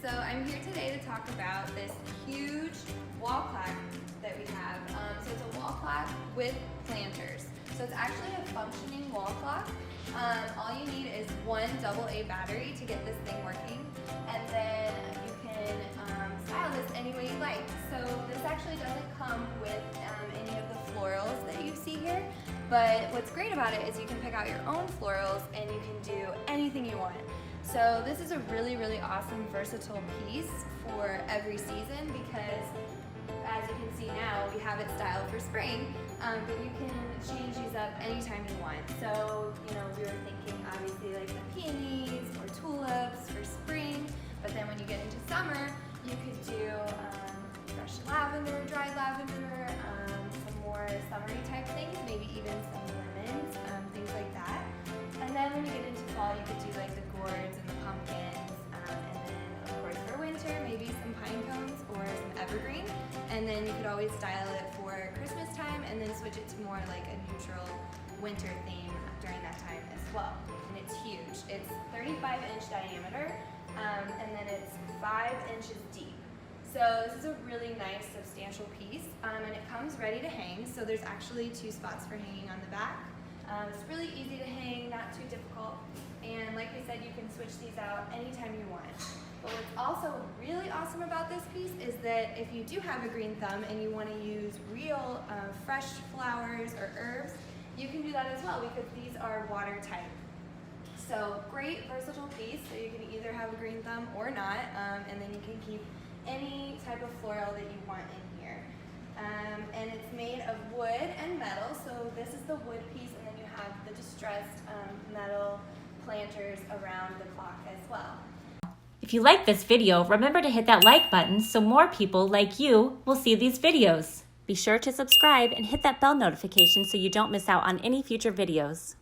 So I'm here today to talk about this huge wall clock that we have. So it's a wall clock with planters. So it's actually a functioning wall clock. All you need is one AA battery to get this thing working, and then you can style this any way you like. So this actually doesn't come with any of the florals that you see here, but what's great about it is you can pick out your own florals and you can do anything you want. So this is a really, really awesome versatile piece for every season because as you can see now, we have it styled for spring, but you can change these up anytime you want. So, you know, we were thinking obviously like the peonies or tulips for spring, but then when you get into summer, you could do fresh lavender, dried lavender, some more summery type things, maybe even some lemons, things like that. And then when you get into fall, you could do like the gourds and the pumpkins, and then of course for winter, maybe some pine cones or some evergreen. And then you could always style it for Christmas time and then switch it to more like a neutral winter theme during that time as well. And it's huge. It's 35-inch diameter, and then it's 5 inches deep. So this is a really nice, substantial piece, and it comes ready to hang. So there's actually 2 spots for hanging on the back. It's really easy to hang, not too difficult, and like we said, you can switch these out anytime you want. But what's also really awesome about this piece is that if you do have a green thumb and you want to use real fresh flowers or herbs, you can do that as well because these are watertight. So great versatile piece, so you can either have a green thumb or not, and then you can keep any type of floral that you want in here. And it's made of wood and metal, so this is the wood piece, and then you have the distressed metal planters around the clock as well. If you like this video, remember to hit that like button so more people like you will see these videos. Be sure to subscribe and hit that bell notification so you don't miss out on any future videos.